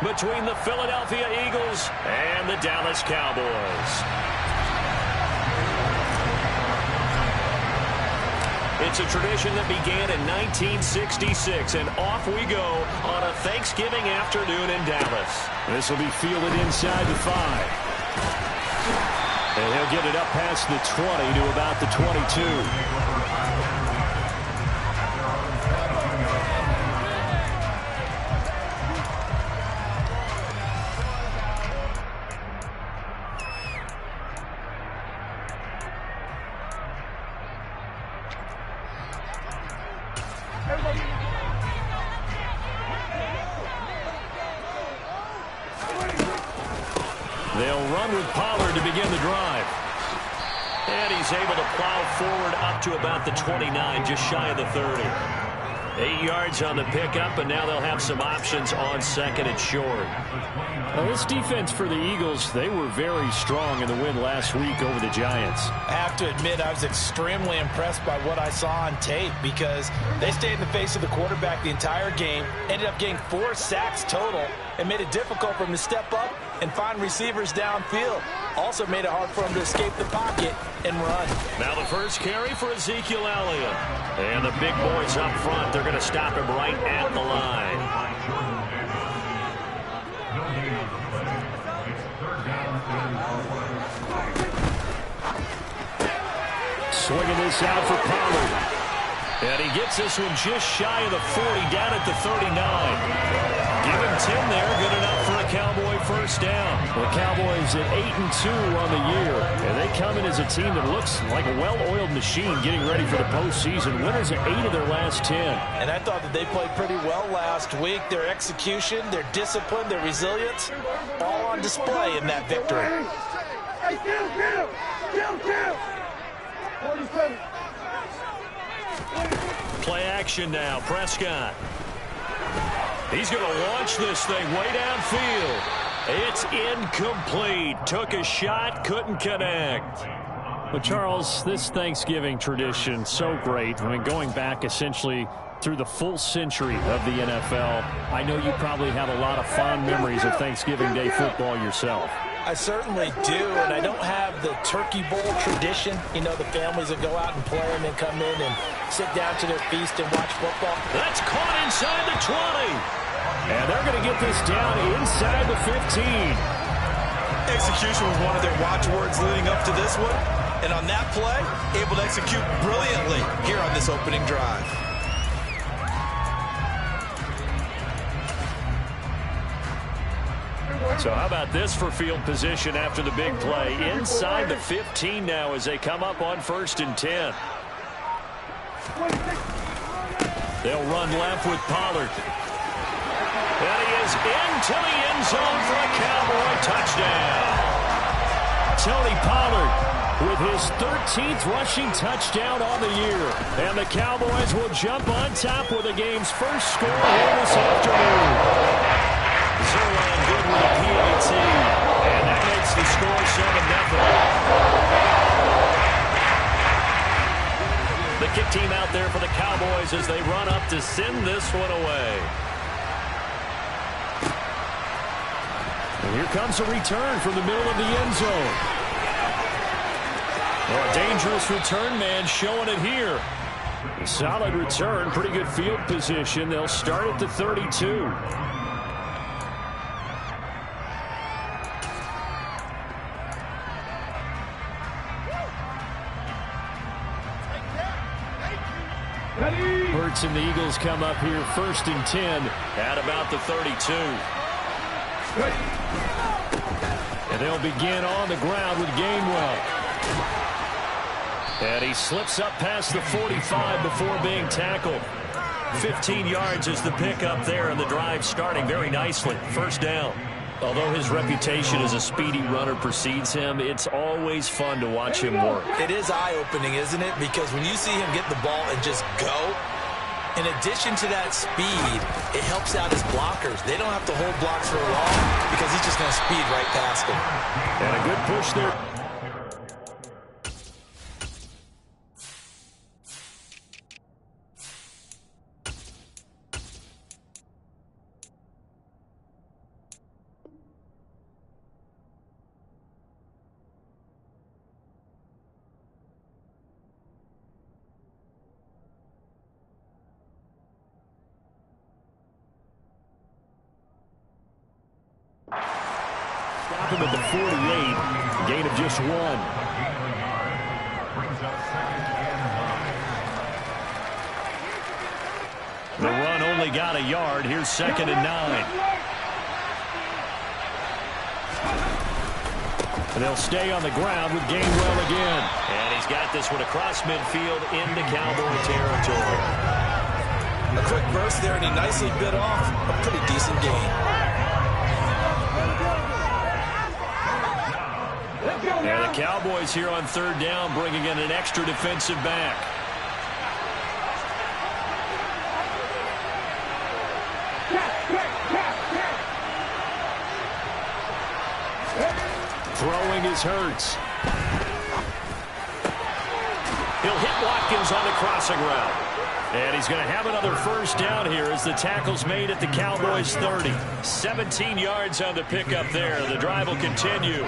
between the Philadelphia Eagles and the Dallas Cowboys. It's a tradition that began in 1966, and off we go on a Thanksgiving afternoon in Dallas. This will be fielded inside the 5. And he'll get it up past the 20 to about the 22. They'll run with Pollard to begin the drive. And he's able to plow forward up to about the 29, just shy of the 30. 8 yards on the pickup, and now they'll have some options on second and short. Well, this defense for the Eagles, they were very strong in the win last week over the Giants. I have to admit, I was extremely impressed by what I saw on tape because they stayed in the face of the quarterback the entire game, ended up getting 4 sacks total, and made it difficult for him to step up and find receivers downfield. Also made it hard for him to escape the pocket and run. Now the first carry for Ezekiel Elliott. And the big boys up front, they're going to stop him right at the line. Swinging this out for Pollard. And he gets this one just shy of the 40, down at the 39. Give him 10 there, good enough for a Cowboy first down. The Cowboys at 8-2 on the year, and they come in as a team that looks like a well-oiled machine getting ready for the postseason. Winners at 8 of their last 10. And I thought that they played pretty well last week. Their execution, their discipline, their resilience, all on display in that victory. Hey, kill! 47. Play action now, Prescott. He's going to launch this thing way downfield. It's incomplete. Took a shot, couldn't connect. But, Charles, this Thanksgiving tradition, so great. I mean, going back essentially through the full century of the NFL, I know you probably have a lot of fond memories of Thanksgiving Day football yourself. I certainly do, and I don't have the Turkey Bowl tradition. You know, the families that go out and play and then come in and sit down to their feast and watch football. That's caught inside the 20. And they're going to get this down inside the 15. Execution was one of their watchwords leading up to this one. And on that play, able to execute brilliantly here on this opening drive. So how about this for field position after the big play? Inside the 15 now as they come up on 1st and 10. They'll run left with Pollard. And he is into the end zone for a Cowboy touchdown. Tony Pollard with his 13th rushing touchdown on the year. And the Cowboys will jump on top with the game's first score here this afternoon. Zerline good with a PAT. And that makes the score 7-0. The kick team out there for the Cowboys as they run up to send this one away. And here comes a return from the middle of the end zone. Well, a dangerous return man showing it here. A solid return, pretty good field position. They'll start at the 32. Hurts and the Eagles come up here 1st and 10 at about the 32. And they'll begin on the ground with Gainwell. And he slips up past the 45 before being tackled. 15 yards is the pickup there, and the drive starting very nicely. First down. Although his reputation as a speedy runner precedes him, it's always fun to watch him work. It is eye-opening, isn't it? Because when you see him get the ball and just go, in addition to that speed, it helps out his blockers. They don't have to hold blocks for long because he's just going to speed right past them. And a good push there. stop him at the 48. Gain of just 1. The run only got a yard. Here's 2nd and 9. And they'll stay on the ground with Gainwell again. And he's got this one across midfield into Cowboy territory. A quick burst there, and he nicely bit off a pretty decent gain. And the Cowboys here on 3rd down, bringing in an extra defensive back. Throwing is Hurts. He'll hit Watkins on the crossing route. And he's going to have another 1st down here as the tackle's made at the Cowboys' 30. 17 yards on the pickup there. The drive will continue.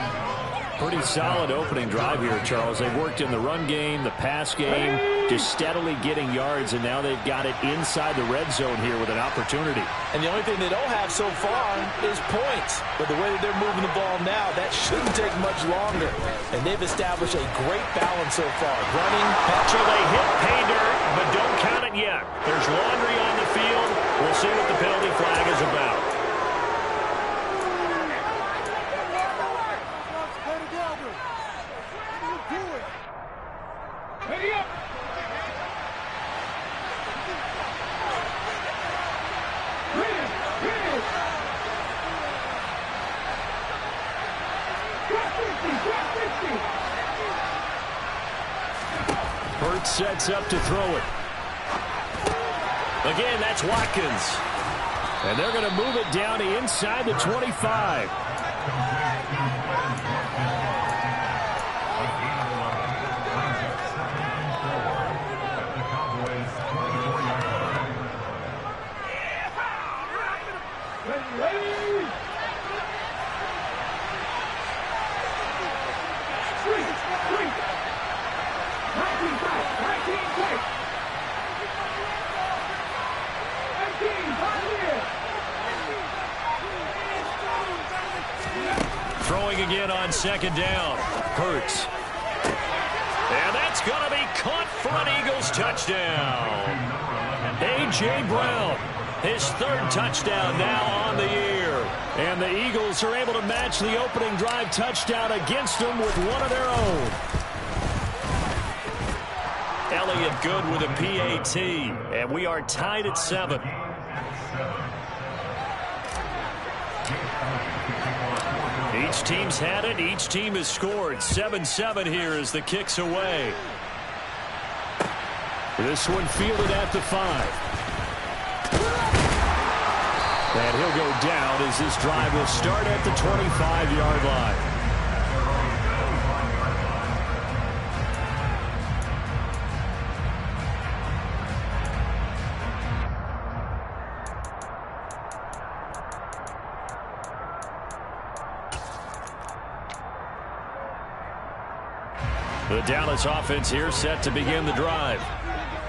Pretty solid opening drive here, Charles. They've worked in the run game, the pass game, just steadily getting yards, and now they've got it inside the red zone here with an opportunity. And the only thing they don't have so far is points. But the way that they're moving the ball now, that shouldn't take much longer. And they've established a great balance so far. Running, So they hit pay dirt, but don't count it yet. There's laundry on the field. We'll see what the penalty flag is about. Hurts sets up to throw it. Again, that's Watkins. And they're going to move it down to inside the 25. Throwing again on 2nd down. Hurts. And that's going to be caught for an Eagles touchdown. A.J. Brown, his 3rd touchdown now on the year. And the Eagles are able to match the opening drive touchdown against them with one of their own. Elliott good with a PAT. And we are tied at 7. Each team's had it. Each team has scored. 7-7 here as the kick's away. This one fielded at the 5. And he'll go down as this drive will start at the 25-yard line. The Dallas offense here set to begin the drive.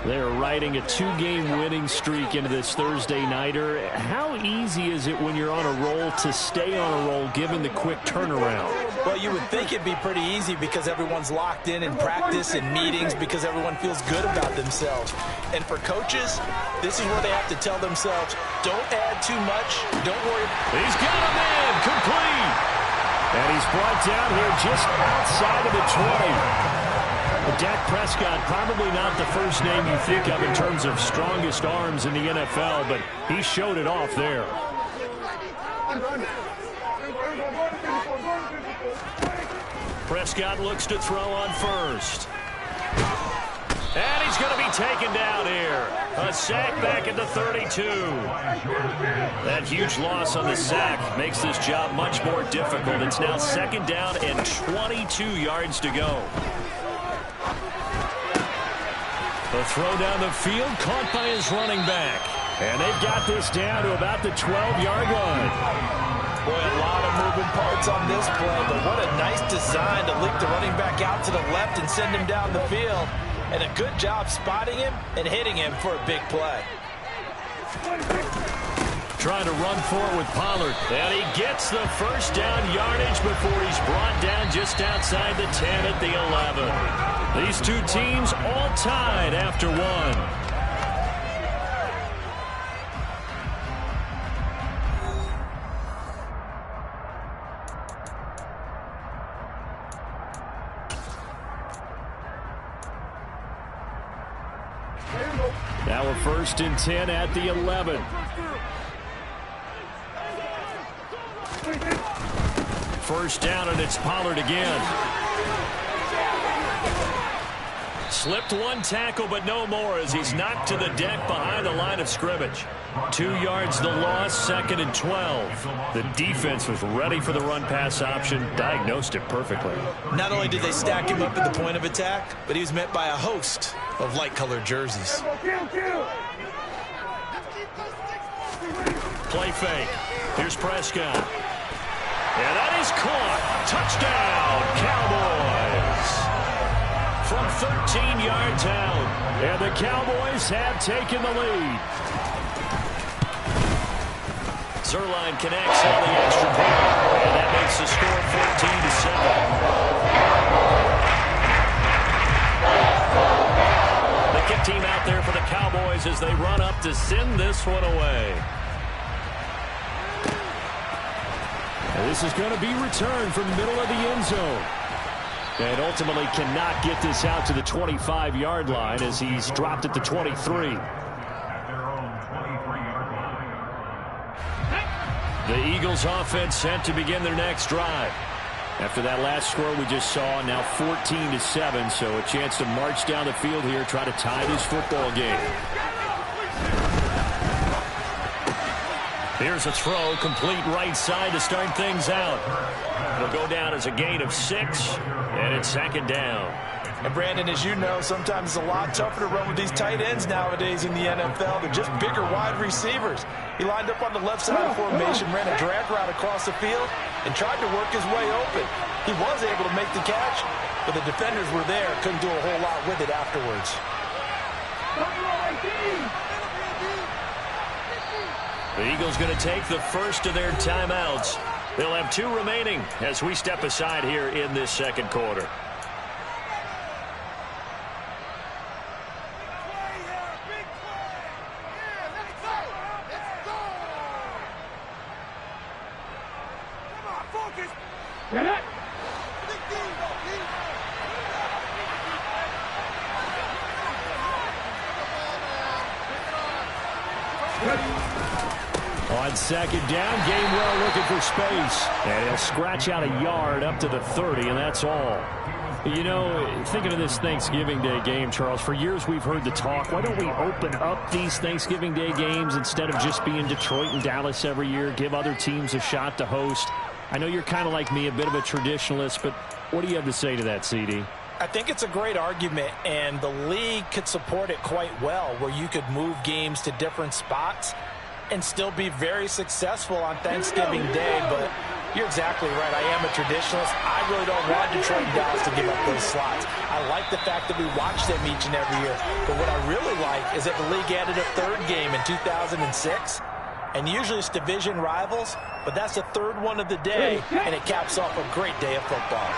They're riding a 2-game winning streak into this Thursday nighter. How easy is it when you're on a roll to stay on a roll given the quick turnaround? well, you would think it'd be pretty easy because everyone's locked in practice and meetings because everyone feels good about themselves. And for coaches, this is where they have to tell themselves, don't add too much, don't worry. He's got a man, complete. And he's brought down here just outside of the 20. Dak Prescott, probably not the first name you think of in terms of strongest arms in the NFL, but he showed it off there. Prescott looks to throw on first. And he's going to be taken down here. A sack back at the 32. That huge loss on the sack makes this job much more difficult. It's now second down and 22 yards to go. The throw down the field, caught by his running back. And they've got this down to about the 12-yard line. Boy, a lot of moving parts on this play, but what a nice design to leak the running back out to the left and send him down the field. And a good job spotting him and hitting him for a big play. trying to run for it with Pollard. And he gets the first down yardage before he's brought down just outside the 10 at the 11. These two teams all tied after one. Now a 1st and 10 at the 11. First down, and it's Pollard again. Slipped one tackle, but no more as he's knocked to the deck behind the line of scrimmage. 2 yards the loss, 2nd and 12. The defense was ready for the run-pass option, diagnosed it perfectly. Not only did they stack him up at the point of attack, but he was met by a host of light-colored jerseys. Play fake. Here's Prescott. And that is caught. Touchdown, Cowboys. From 13 yards out. And the Cowboys have taken the lead. Zuerlein connects on the extra point. And that makes the score 14-7. The kick team out there for the Cowboys as they run up to send this one away. And this is going to be returned from the middle of the end zone. And ultimately cannot get this out to the 25-yard line as he's dropped at the 23. The Eagles offense set to begin their next drive. After that last score we just saw, now 14-7, so a chance to march down the field here, try to tie this football game. Here's a throw, complete right side to start things out. It'll go down as a gain of 6, and it's 2nd down. And Brandon, as you know, sometimes it's a lot tougher to run with these tight ends nowadays in the NFL. They're just bigger wide receivers. He lined up on the left side of the formation, ran a drag route across the field, and tried to work his way open. He was able to make the catch, but the defenders were there, couldn't do a whole lot with it afterwards. The Eagles going to take the first of their timeouts. They'll have 2 remaining as we step aside here in this 2nd quarter. On 2nd down, Gainwell looking for space. And he'll scratch out a yard up to the 30, and that's all. You know, thinking of this Thanksgiving Day game, Charles, for years we've heard the talk, why don't we open up these Thanksgiving Day games instead of just being Detroit and Dallas every year, give other teams a shot to host? I know you're kind of like me, a bit of a traditionalist, but what do you have to say to that, CD? I think it's a great argument, and the league could support it quite well, where you could move games to different spots and still be very successful on Thanksgiving Day. But you're exactly right. I am a traditionalist. I really don't want Detroit and Dallas to give up those slots. I like the fact that we watch them each and every year. But what I really like is that the league added a 3rd game in 2006. And usually it's division rivals, but that's the 3rd one of the day, and it caps off a great day of football.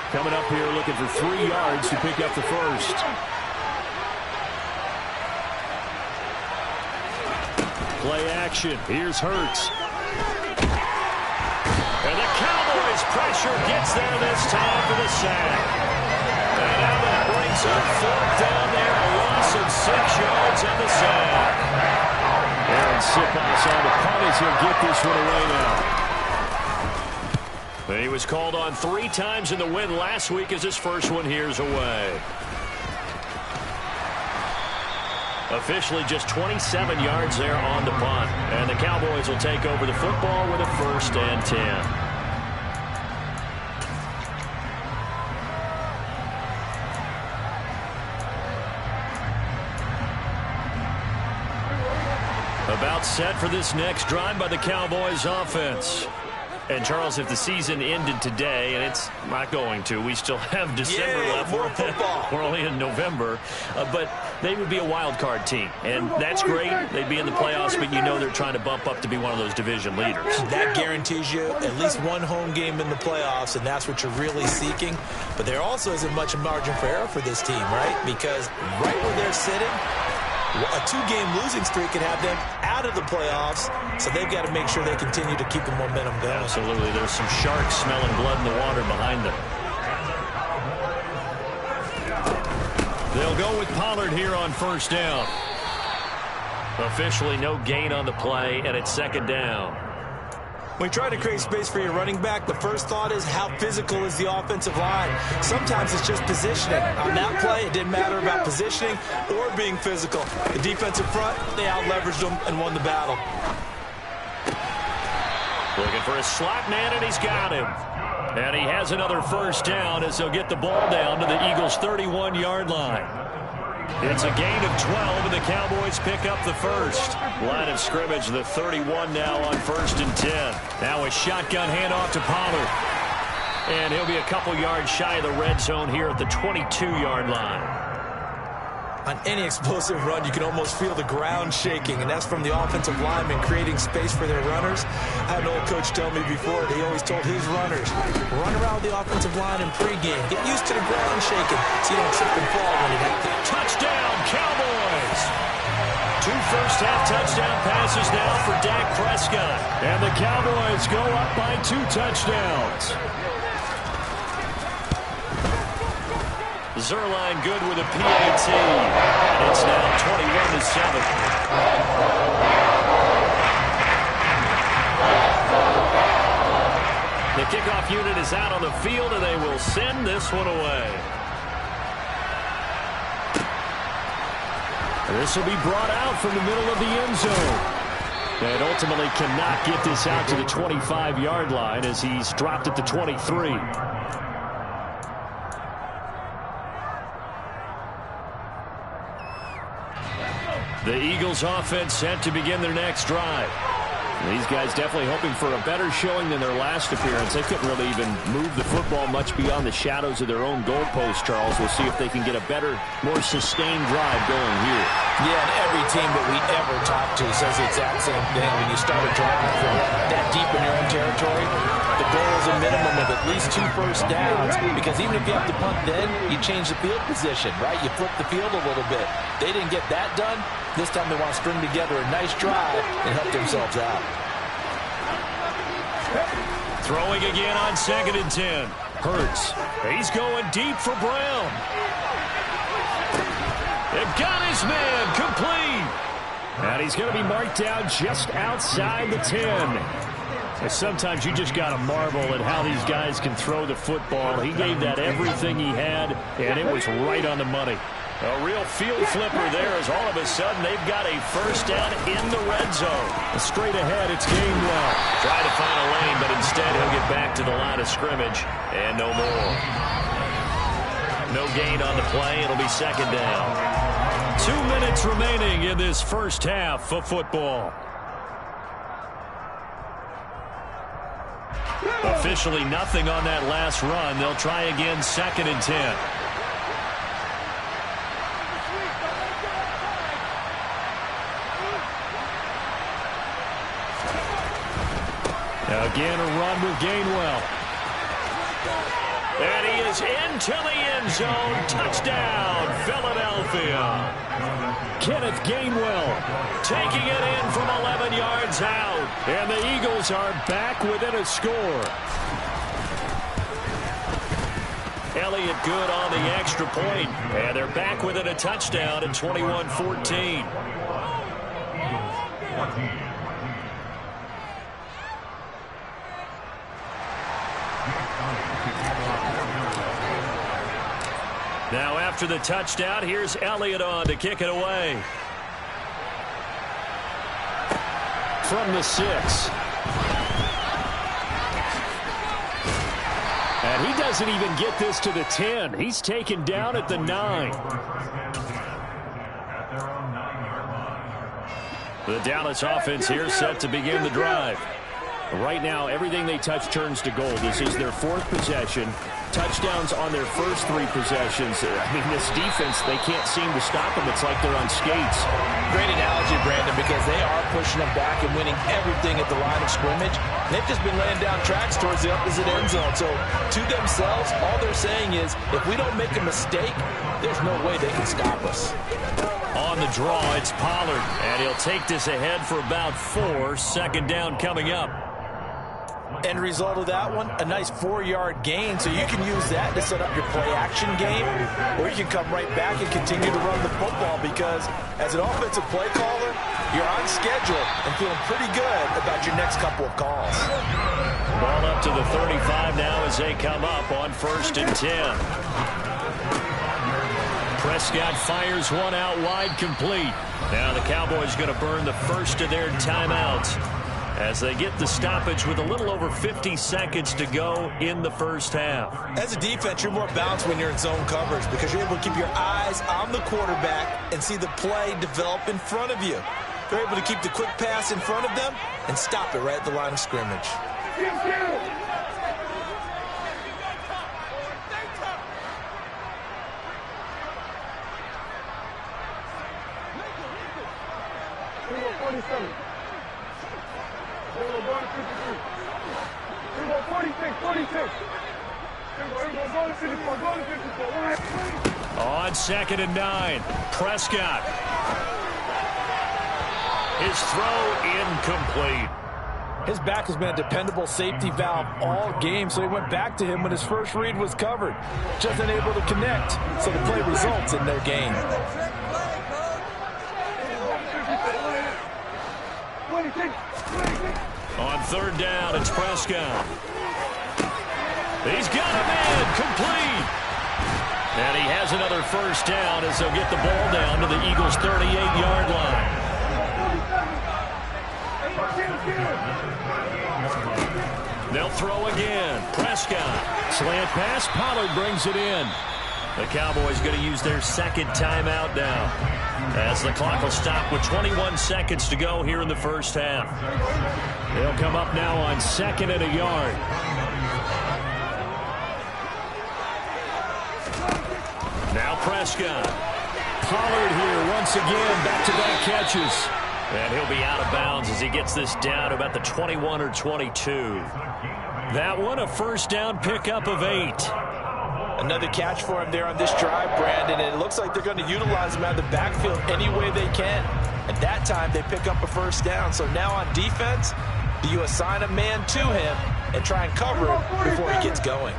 Coming up here looking for 3 yards to pick up the first. Play action. Here's Hurts. And the Cowboys pressure gets there this time for the sack. And now that brings up 4th down there, a loss of 6 yards and the sack. Aaron Siposs on the punt as he'll get this one away now. And he was called on 3 times in the win last week as his first one here's away. Officially just 27 yards there on the punt. And the Cowboys will take over the football with a 1st and 10. About set for this next drive by the Cowboys offense. And, Charles, if the season ended today, and it's not going to, we still have December left. More football. We're only in November. But they would be a wild card team. And that's great. They'd be in the playoffs, but you know they're trying to bump up to be one of those division leaders. That guarantees you at least one home game in the playoffs, and that's what you're really seeking. But there also isn't much margin for error for this team, right? Because right where they're sitting, a 2-game losing streak can have them out of the playoffs, so they've got to make sure they continue to keep the momentum going. Absolutely. There's some sharks smelling blood in the water behind them. They'll go with Pollard here on first down. Officially no gain on the play, and it's second down. When you try to create space for your running back, the first thought is how physical is the offensive line. Sometimes it's just positioning. On that play, it didn't matter about positioning or being physical. The defensive front, they out-leveraged them and won the battle. Looking for a slot man, and he's got him. And he has another first down as he'll get the ball down to the Eagles' 31-yard line. It's a gain of 12, and the Cowboys pick up the first. Line of scrimmage, the 31 now on 1st and 10. Now a shotgun handoff to Pollard. And he'll be a couple yards shy of the red zone here at the 22-yard line. On any explosive run, you can almost feel the ground shaking, and that's from the offensive linemen creating space for their runners. I had an old coach tell me before, he always told his runners, run around the offensive line in pregame. Get used to the ground shaking so you don't trip and fall when it happens. Touchdown, Cowboys! 2 first-half touchdown passes now for Dak Prescott. And the Cowboys go up by 2 touchdowns. Zuerlein good with a PAT. And it's now 21-7. The kickoff unit is out on the field, and they will send this one away. This will be brought out from the middle of the end zone. And ultimately cannot get this out to the 25-yard line as he's dropped at the 23. The Eagles offense set to begin their next drive. These guys definitely hoping for a better showing than their last appearance. They couldn't really even move the football much beyond the shadows of their own goalpost, Charles. We'll see if they can get a better, more sustained drive going here. Yeah, and every team that we ever talk to says the exact same thing. When you start a drive from that deep in your own territory, the goal is a minimum of at least 2 first downs, because even if you have to punt then, you change the field position, right? You flip the field a little bit. They didn't get that done. This time they want to string together a nice drive and help themselves out. Throwing again on 2nd and 10. Hurts. He's going deep for Brown. They've got his man complete. And he's going to be marked down just outside the 10. And sometimes you just got to marvel at how these guys can throw the football. He gave that everything he had, and it was right on the money. A real field flipper there as all of a sudden they've got a first down in the red zone. Straight ahead, it's Gainwell. Try to find a lane, but instead he'll get back to the line of scrimmage. And no more. No gain on the play. It'll be 2nd down. 2 minutes remaining in this first half of football. Officially nothing on that last run. They'll try again 2nd and 10. Again, a run with Gainwell. And he is into the end zone. Touchdown, Philadelphia. Kenneth Gainwell taking it in from 11 yards out. And the Eagles are back within a score. Elliott good on the extra point. And they're back within a touchdown at 21-14. Now after the touchdown, here's Elliott on to kick it away. From the 6. And he doesn't even get this to the 10. He's taken down at the 9. The Dallas offense here set to begin the drive. Right now, everything they touch turns to gold. This is their 4th possession. Touchdowns on their first 3 possessions. I mean, this defense, they can't seem to stop them. It's like they're on skates. Great analogy, Brandon, because they are pushing them back and winning everything at the line of scrimmage. They've just been laying down tracks towards the opposite end zone. So to themselves, all they're saying is, if we don't make a mistake, there's no way they can stop us. On the draw, it's Pollard, and he'll take this ahead for about 4. 2nd down coming up. End result of that one, a nice 4-yard gain, so you can use that to set up your play-action game, or you can come right back and continue to run the football, because as an offensive play caller, you're on schedule and feeling pretty good about your next couple of calls. Ball up to the 35 now as they come up on 1st and 10. Prescott fires one out wide, complete. Now the Cowboys going to burn the first of their timeouts as they get the stoppage with a little over 50 seconds to go in the first half. As a defense, you're more balanced when you're in zone coverage because you're able to keep your eyes on the quarterback and see the play develop in front of you. You're able to keep the quick pass in front of them and stop it right at the line of scrimmage. On 2nd and 9, Prescott. His throw incomplete. His back has been a dependable safety valve all game, so he went back to him when his first read was covered. Just unable to connect, so the play results in no gain. On 3rd down, it's Prescott. He's got him in, complete. And he has another first down as they'll get the ball down to the Eagles' 38-yard line. They'll throw again. Prescott. Slant pass. Pollard brings it in. The Cowboys going to use their 2nd timeout now, as the clock will stop with 21 seconds to go here in the first half. They'll come up now on 2nd and a yard. Now Prescott. Pollard here once again, back-to-back catches. And he'll be out of bounds as he gets this down to about the 21 or 22. That one, a first down pickup of 8. Another catch for him there on this drive, Brandon, and it looks like they're going to utilize him out of the backfield any way they can. At that time, they pick up a first down. So now on defense, do you assign a man to him and try and cover him before he gets going?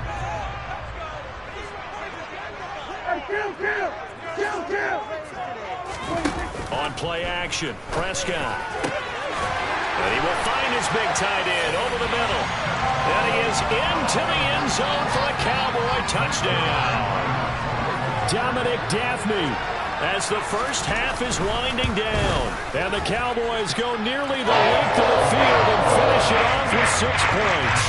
On play action, Prescott. And he will find his big tight end over the middle. And he is into the end zone for a Cowboy touchdown. Dominic Dafney, as the first half is winding down. And the Cowboys go nearly the length of the field and finish it off with 6 points.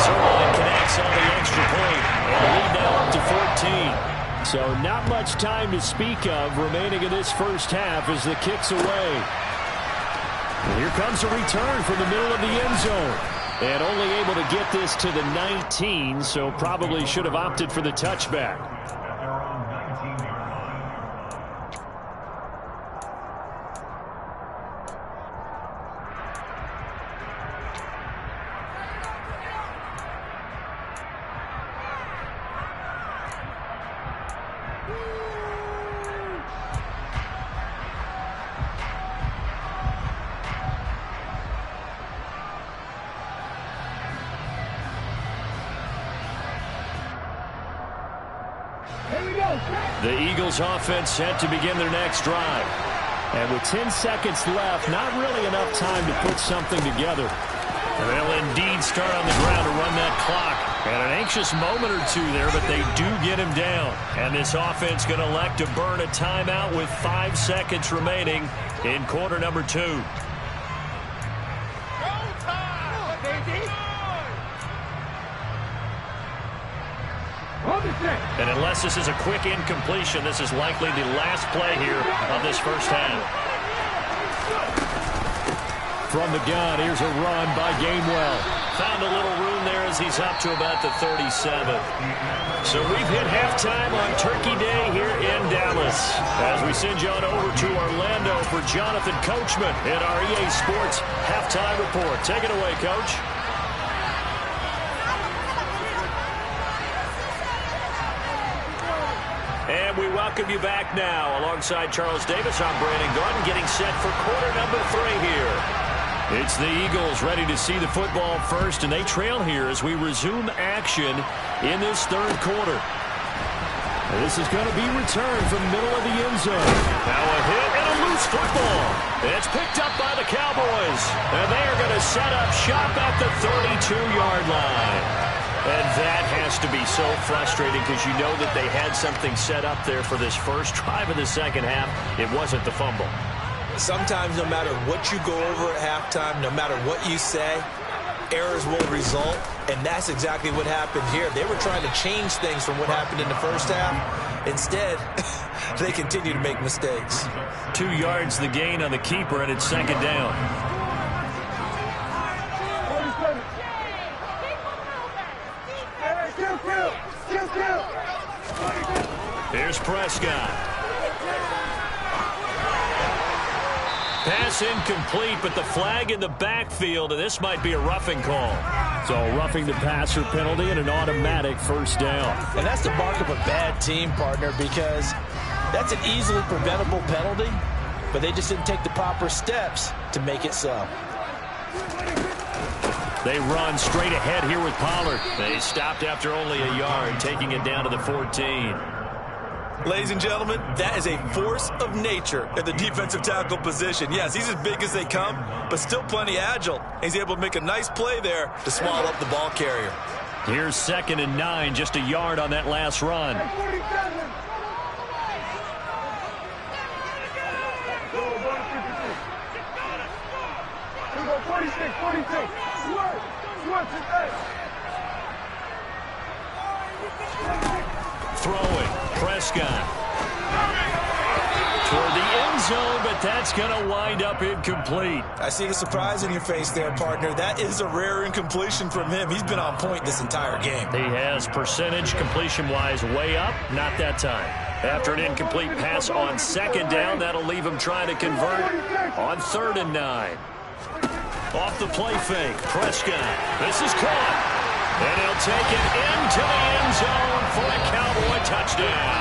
Sirlein connects on the extra point and lead now up to 14. So not much time to speak of remaining in this first half as the kick's away. And here comes a return from the middle of the end zone. And only able to get this to the 19, so probably should have opted for the touchback. The Eagles offense set to begin their next drive. And with 10 seconds left, not really enough time to put something together. They'll indeed start on the ground to run that clock. And an anxious moment or two there, but they do get him down. And this offense going to elect to burn a timeout with 5 seconds remaining in quarter number 2. And unless this is a quick incompletion, this is likely the last play here of this first half. From the gun, here's a run by Gainwell. Found a little room there as he's up to about the 37. So we've hit halftime on Turkey Day here in Dallas. As we send you on over to Orlando for Jonathan Coachman in our EA Sports Halftime Report. Take it away, Coach. And we welcome you back now. Alongside Charles Davis, I'm Brandon Gordon, getting set for quarter number 3 here. It's the Eagles ready to see the football first, and they trail here as we resume action in this third quarter. This is going to be returned from the middle of the end zone. Now a hit and a loose football. It's picked up by the Cowboys, and they are going to set up shop at the 32-yard line. And that has to be so frustrating because you know that they had something set up there for this first drive of the second half. It wasn't the fumble. Sometimes no matter what you go over at halftime, no matter what you say, errors will result, and that's exactly what happened here. They were trying to change things from what happened in the first half. Instead, they continue to make mistakes. 2 yards the gain on the keeper, and it's second down. Here's Prescott. Pass incomplete, but the flag in the backfield, and this might be a roughing call. So roughing the passer penalty and an automatic first down. And that's the mark of a bad team, partner, because that's an easily preventable penalty, but they just didn't take the proper steps to make it so. They run straight ahead here with Pollard. They stopped after only a yard, taking it down to the 14. Ladies and gentlemen, that is a force of nature in the defensive tackle position. Yes, he's as big as they come, but still plenty agile. He's able to make a nice play there to swallow up the ball carrier. Here's 2nd and 9, just a yard on that last run. Throwing, Prescott. Toward the end zone, but that's going to wind up incomplete. I see the surprise in your face there, partner. That is a rare incompletion from him. He's been on point this entire game. He has percentage completion-wise way up, not that time. After an incomplete pass on second down, that'll leave him trying to convert on 3rd and 9. Off the play fake, Prescott. This is caught. And he'll take it into the end zone for a Cowboy touchdown.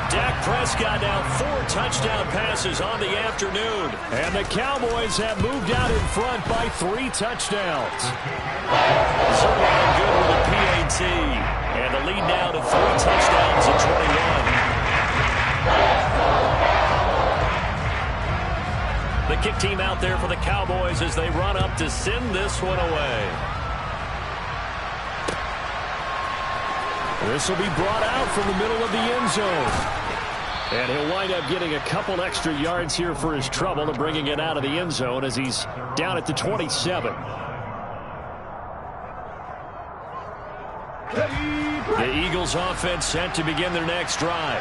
Dak Prescott now 4 touchdown passes on the afternoon. And the Cowboys have moved out in front by 3 touchdowns. Zerline good with a PAT. And the lead now to 3 touchdowns at 21. The kick team out there for the Cowboys as they run up to send this one away. This will be brought out from the middle of the end zone. And he'll wind up getting a couple extra yards here for his trouble and bringing it out of the end zone as he's down at the 27. The Eagles offense set to begin their next drive.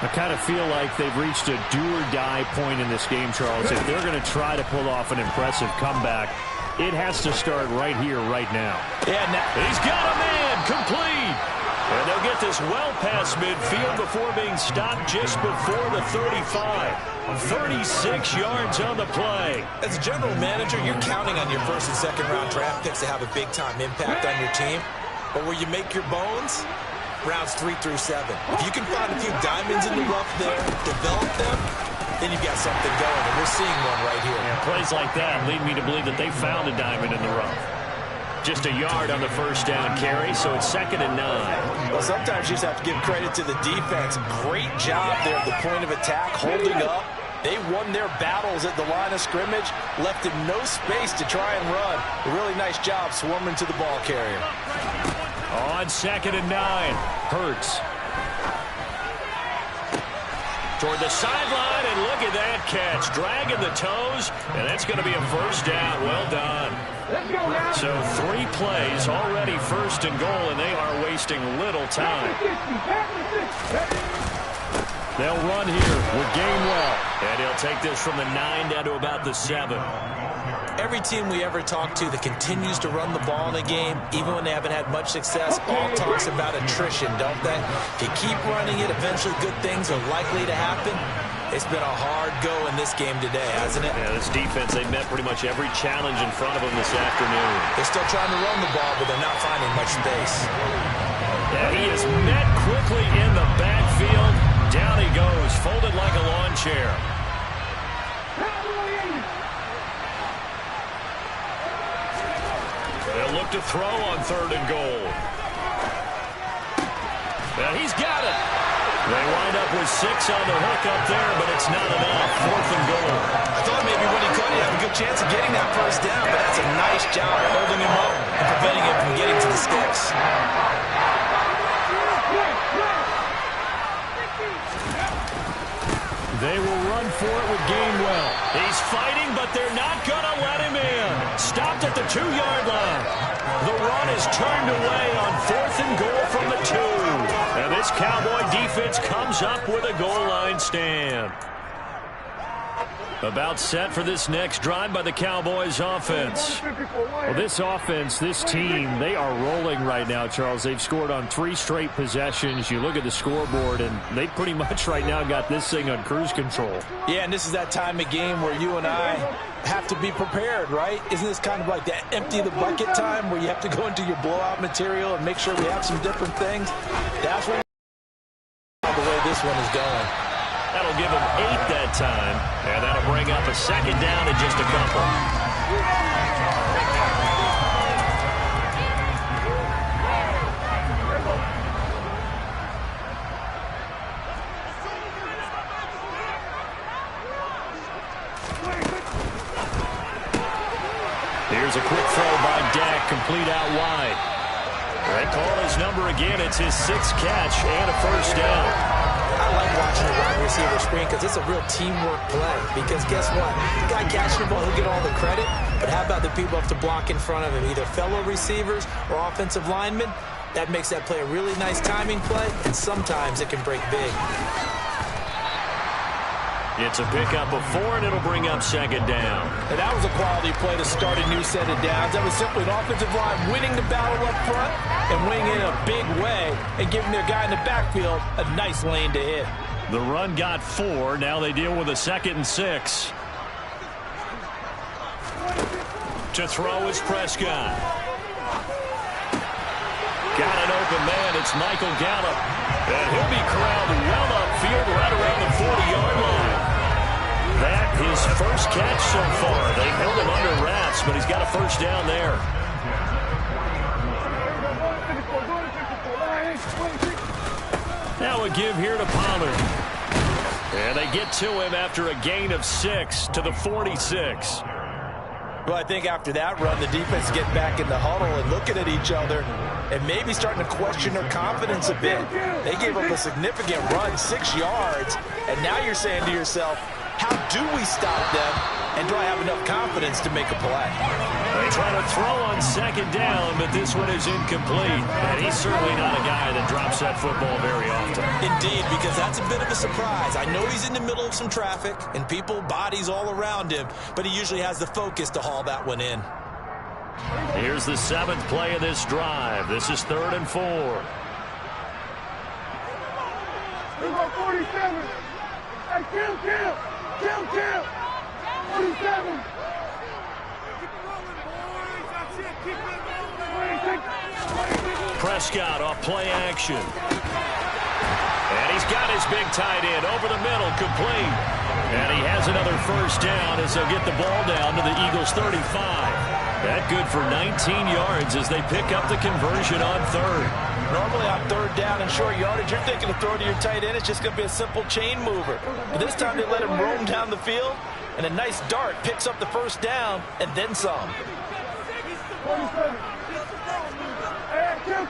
I kind of feel like they've reached a do-or-die point in this game, Charles. If they're going to try to pull off an impressive comeback, it has to start right here, right now. Yeah, he's got a man complete. And they'll get this well past midfield before being stopped just before the 35. 36 yards on the play. As a general manager, you're counting on your 1st and 2nd round draft picks to have a big-time impact on your team. But where you make your bones, rounds 3 through 7. If you can find a few diamonds in the rough there, develop them, then you've got something going. And we're seeing one right here. And plays like that lead me to believe that they found a diamond in the rough. Just a yard on the first down carry, so it's 2nd and 9. Well, sometimes you just have to give credit to the defense. Great job there at the point of attack, holding up. They won their battles at the line of scrimmage, left him no space to try and run. A really nice job swarming to the ball carrier. On 2nd and 9, Hurts. Toward the sideline, and look at that catch. Dragging the toes, and that's going to be a first down. Well done. So 3 plays, already 1st and goal, and they are wasting little time. They'll run here with Gainwell. And he'll take this from the 9 down to about the 7. Every team we ever talk to that continues to run the ball in a game, even when they haven't had much success, all talks about attrition, don't they? If you keep running it, eventually good things are likely to happen. It's been a hard go in this game today, hasn't it? Yeah, this defense, they met pretty much every challenge in front of them this afternoon. They're still trying to run the ball, but they're not finding much space. Yeah, he is met quickly in the backfield. Down he goes, folded like a lawn chair. They'll look to throw on 3rd and goal. And he's got it. They wind up with 6 on the hook up there, but it's not enough. 4th and goal. I thought maybe when he caught, he'd have a good chance of getting that first down, but that's a nice job holding him up and preventing him from getting to the sticks. They will run for it with Gainwell. He's fighting, but they're not going to let him in. Stopped at the 2-yard line. The run is turned away on 4th and goal from the 2. And this Cowboy defense comes up with a goal line stand. About set for this next drive by the Cowboys offense. Well, this offense, this team, they are rolling right now, Charles. They've scored on 3 straight possessions. You look at the scoreboard, and they pretty much right now got this thing on cruise control. Yeah, and this is that time of game where you and I have to be prepared, right? Isn't this kind of like that empty the bucket time where you have to go into your blowout material and make sure we have some different things? That's what the way this one is going. That'll give him 8 that time, and that'll bring up a 2nd down in just a couple. Here's a quick throw by Dak, complete out wide. They call his number again. It's his 6th catch and a 1st down. I like watching the wide receiver screen because it's a real teamwork play. Because guess what? The guy catching the ball, he'll get all the credit. But how about the people who have to block in front of him, either fellow receivers or offensive linemen? That makes that play a really nice timing play, and sometimes it can break big. It's a pickup of 4, and it'll bring up 2nd down. And that was a quality play to start a new set of downs. That was simply an offensive line winning the battle up front and winning in a big way and giving their guy in the backfield a nice lane to hit. The run got 4. Now they deal with a 2nd and 6. To throw is Prescott. Got an open man. It's Michael Gallup. And he'll be corralled well upfield right around the 40-yard line. That his first catch so far. They held him under wraps, but he's got a 1st down there. Now a give here to Pollard. And they get to him after a gain of 6 to the 46. Well, I think after that run, the defense get back in the huddle and looking at each other and maybe starting to question their confidence a bit. They gave up a significant run, 6 yards, and now you're saying to yourself, how do we stop them, and do I have enough confidence to make a play? They try to throw on 2nd down, but this one is incomplete. And he's certainly not a guy that drops that football very often. Indeed, because that's a bit of a surprise. I know he's in the middle of some traffic and people, bodies all around him, but he usually has the focus to haul that one in. Here's the 7th play of this drive. This is 3rd and 4. 47. Hey, kill. 47. Prescott off play action. And he's got his big tight end over the middle, complete. And he has another 1st down as they'll get the ball down to the Eagles' 35. That good for 19 yards as they pick up the conversion on 3rd. Normally on 3rd down and short yardage, you're thinking of throwing to your tight end. It's just going to be a simple chain mover. But this time they let him roam down the field, and a nice dart picks up the 1st down and then some. 47. Hey, kill.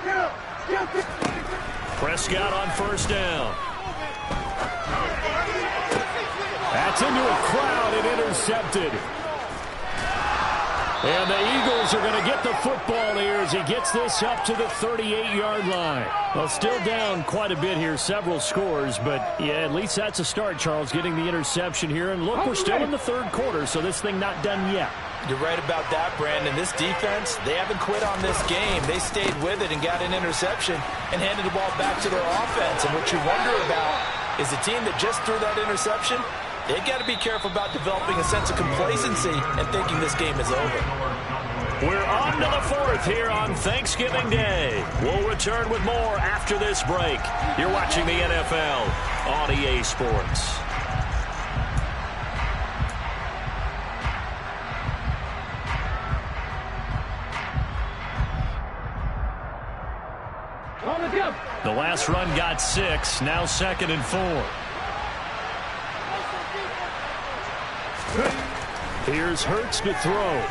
Prescott on 1st down. That's into a crowd and intercepted. And the Eagles are going to get the football here as he gets this up to the 38-yard line. Well, still down quite a bit here, several scores, but yeah, at least that's a start, Charles, getting the interception here. And look, we're still in the 3rd quarter, so this thing not done yet. You're right about that, Brandon. This defense, they haven't quit on this game. They stayed with it and got an interception and handed the ball back to their offense. And what you wonder about is the team that just threw that interception, they've got to be careful about developing a sense of complacency and thinking this game is over. We're on to the fourth here on Thanksgiving Day. We'll return with more after this break. You're watching the NFL on EA Sports. The last run got 6, now 2nd and 4. Here's Hurts to throw.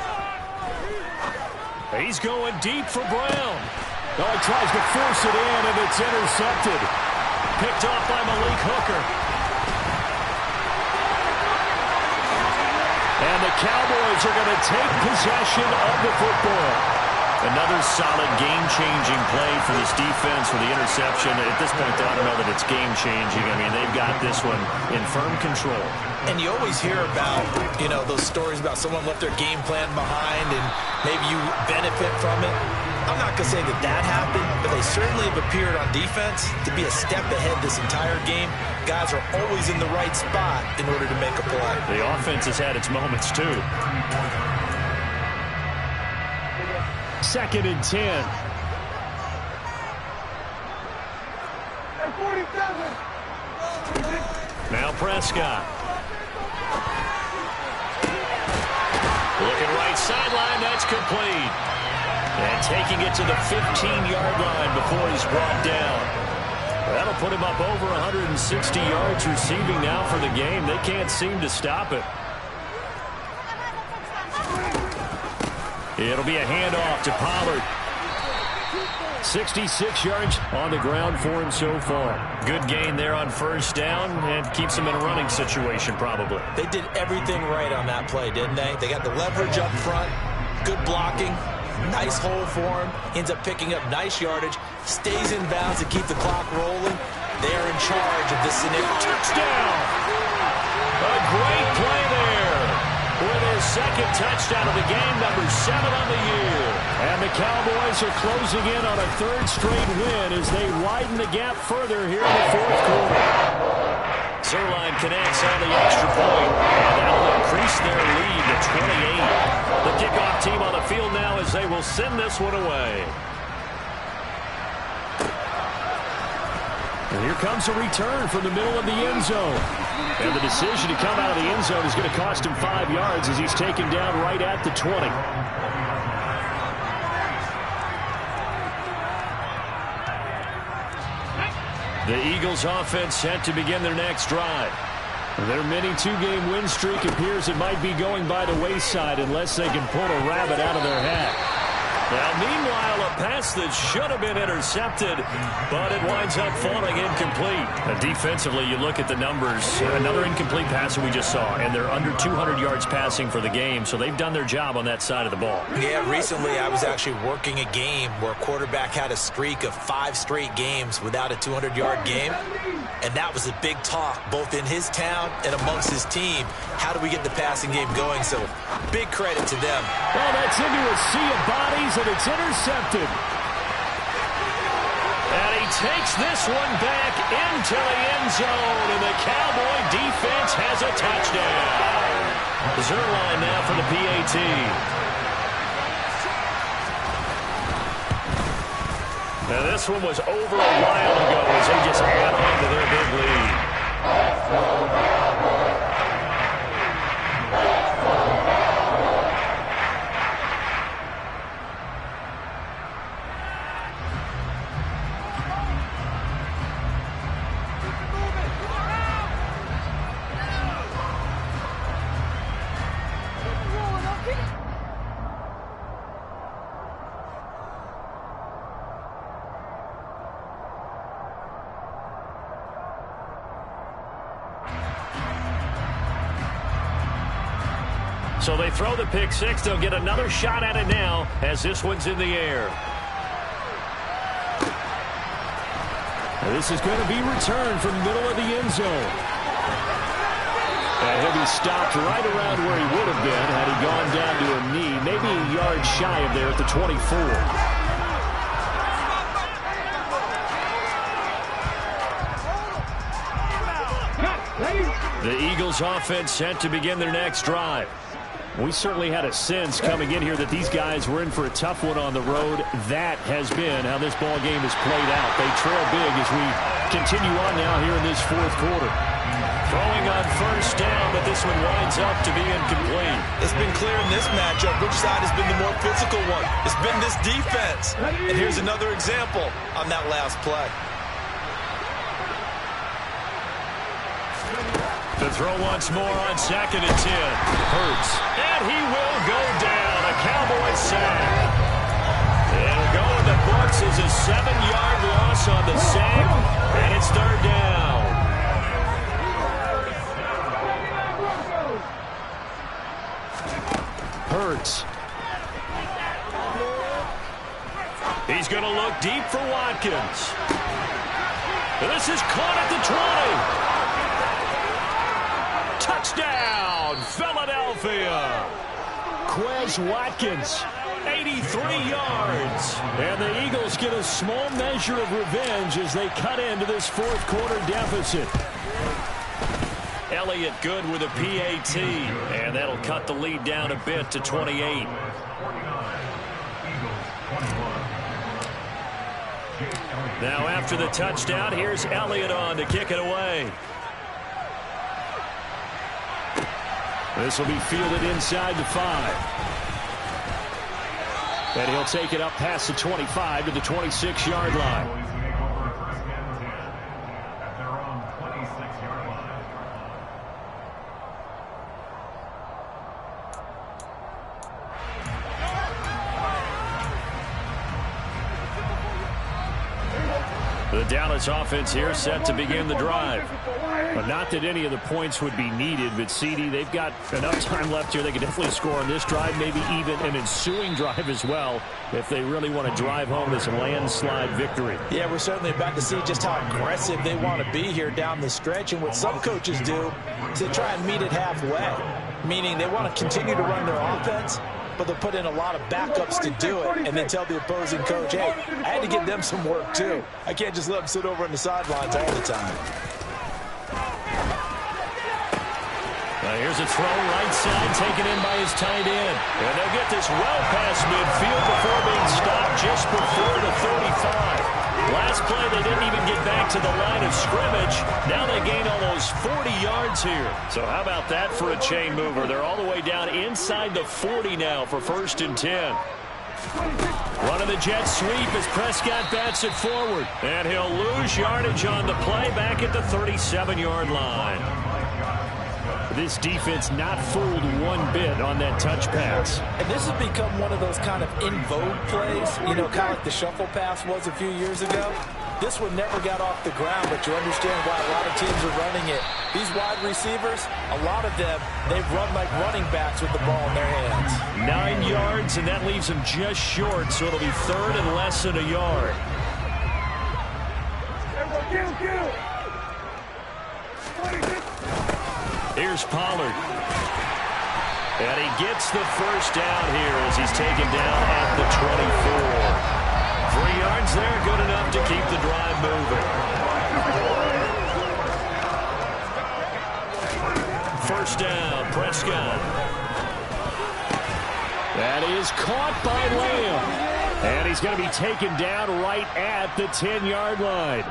He's going deep for Brown. Oh, he tries to force it in, and it's intercepted. Picked off by Malik Hooker. And the Cowboys are going to take possession of the football. Another solid game-changing play for this defense with the interception. At this point, though, I don't know that it's game-changing. I mean, they've got this one in firm control. And you always hear about, those stories about someone left their game plan behind and maybe you benefit from it. I'm not going to say that happened, but they certainly have appeared on defense to be a step ahead this entire game. Guys are always in the right spot in order to make a play. The offense has had its moments, too. 2nd and 10. Now Prescott. Looking right sideline, that's complete. And taking it to the 15-yard line before he's brought down. That'll put him up over 160 yards receiving now for the game. They can't seem to stop it. It'll be a handoff to Pollard. 66 yards on the ground for him so far. Good gain there on first down and keeps him in a running situation probably. They did everything right on that play, didn't they? They got the leverage up front, good blocking, nice hole for him, ends up picking up nice yardage, stays in bounds to keep the clock rolling. They're in charge of this scenario. Touchdown! A great play there. With his second touchdown of the game, number 7 on the year. And the Cowboys are closing in on a 3rd straight win as they widen the gap further here in the 4th quarter. Zuerlein connects on the extra point, and that'll increase their lead to 28. The kickoff team on the field now as they will send this one away. And here comes a return from the middle of the end zone. And the decision to come out of the end zone is going to cost him 5 yards as he's taken down right at the 20. The Eagles offense set to begin their next drive. Their mini 2-game win streak appears it might be going by the wayside unless they can pull a rabbit out of their hat. Now, meanwhile, a pass that should have been intercepted, but it winds up falling incomplete. Defensively, you look at the numbers. Another incomplete pass that we just saw, and they're under 200 yards passing for the game, so they've done their job on that side of the ball. Yeah, recently I was actually working a game where a quarterback had a streak of 5 straight games without a 200-yard game, and that was a big talk, both in his town and amongst his team. How do we get the passing game going? So, big credit to them. Oh, that's into a sea of bodies. And it's intercepted. And he takes this one back into the end zone, and the Cowboy defense has a touchdown. Zuerlein now for the PAT. Now this one was over a while ago as they just add on to their big lead. So they throw the pick six. They'll get another shot at it now as this one's in the air. This is going to be returned from the middle of the end zone. And he'll be stopped right around where he would have been had he gone down to a knee, maybe a yard shy of there at the 24. The Eagles offense set to begin their next drive. We certainly had a sense coming in here that these guys were in for a tough one on the road. That has been how this ball game has played out. They trail big as we continue on now here in this fourth quarter. Throwing on first down, but this one winds up to be incomplete. It's been clear in this matchup which side has been the more physical one. It's been this defense. And here's another example on that last play. To throw once more on 2nd and 10. Hurts. And he will go down. A Cowboys sack. It'll go in the books as a 7-yard loss on the sack. And it's 3rd down. Hurts. He's going to look deep for Watkins. This is caught at the 20. Touchdown, Philadelphia. Quez Watkins, 83 yards. and the Eagles get a small measure of revenge as they cut into this fourth quarter deficit. Elliott good with a PAT, and that'll cut the lead down a bit to 28. Now after the touchdown, here's Elliott on to kick it away. This will be fielded inside the 5. And he'll take it up past the 25 to the 26-yard line. The Dallas offense here set to begin the drive. But not that any of the points would be needed, but CD, they've got enough time left here. They can definitely score on this drive, maybe even an ensuing drive as well, if they really want to drive home this landslide victory. Yeah, we're certainly about to see just how aggressive they want to be here down the stretch. And what some coaches do is they try and meet it halfway, meaning they want to continue to run their offense, but they'll put in a lot of backups to do it and then tell the opposing coach, hey, I had to give them some work too. I can't just let them sit over on the sidelines all the time. Here's a throw right side taken in by his tight end. And they'll get this well past midfield before being stopped just before the 35. Last play, they didn't even get back to the line of scrimmage. Now they gain almost 40 yards here. So how about that for a chain mover? They're all the way down inside the 40 now for 1st and 10. Running the jet sweep as Prescott bats it forward. And he'll lose yardage on the play back at the 37-yard line. This defense not fooled one bit on that touch pass. And this has become one of those kind of in vogue plays, you know, kind of like the shuffle pass was a few years ago. This one never got off the ground, but you understand why a lot of teams are running it. These wide receivers, a lot of them, they run like running backs with the ball in their hands. 9 yards, and that leaves them just short, so it'll be 3rd and less than a yard. Here's Pollard. And he gets the first down here as he's taken down at the 24. 3 yards there, good enough to keep the drive moving. First down, Prescott. That is caught by Lamb. And he's going to be taken down right at the 10-yard line.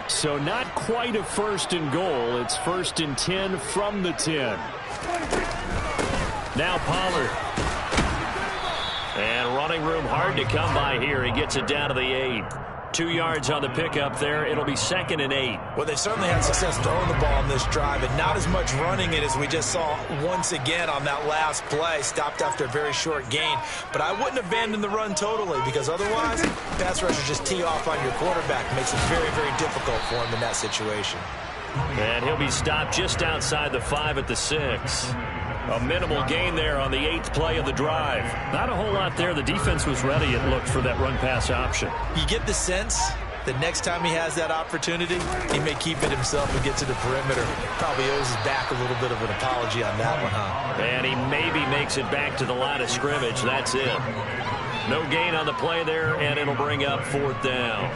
So not quite a 1st and goal. It's 1st and 10 from the 10. Now Pollard. And running room hard to come by here. He gets it down to the 8. 2 yards on the pickup there. It'll be 2nd and 8. Well, they certainly had success throwing the ball on this drive, and not as much running it as we just saw once again on that last play. Stopped after a very short gain. But I wouldn't abandon the run totally, because otherwise, pass rushers just tee off on your quarterback. Makes it very, very difficult for him in that situation. And he'll be stopped just outside the 5 at the 6. A minimal gain there on the 8th play of the drive. Not a whole lot there. The defense was ready, it looked, for that run-pass option. You get the sense that next time he has that opportunity, he may keep it himself and get to the perimeter. Probably owes his back a little bit of an apology on that one, huh? And he maybe makes it back to the line of scrimmage. That's it. No gain on the play there, and it'll bring up 4th down.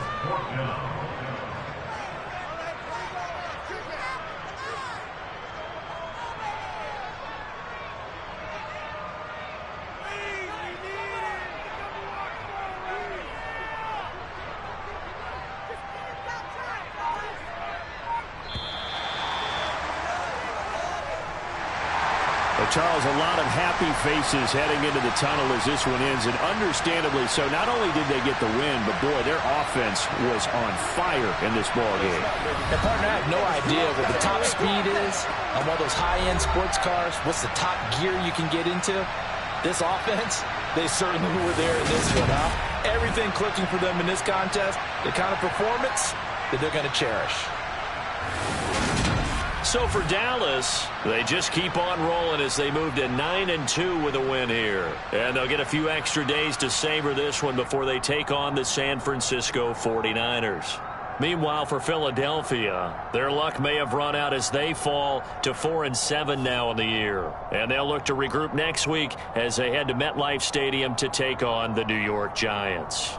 Charles, a lot of happy faces heading into the tunnel as this one ends, and understandably so. Not only did they get the win, but, boy, their offense was on fire in this ballgame. And, partner, I have no idea what the top speed is on one of those high-end sports cars. What's the top gear you can get into? This offense, they certainly were there in this one, huh? Everything clicking for them in this contest, the kind of performance that they're going to cherish. So for Dallas, they just keep on rolling as they move to 9-2 with a win here. And they'll get a few extra days to savor this one before they take on the San Francisco 49ers. Meanwhile, for Philadelphia, their luck may have run out as they fall to 4-7 now in the year. And they'll look to regroup next week as they head to MetLife Stadium to take on the New York Giants.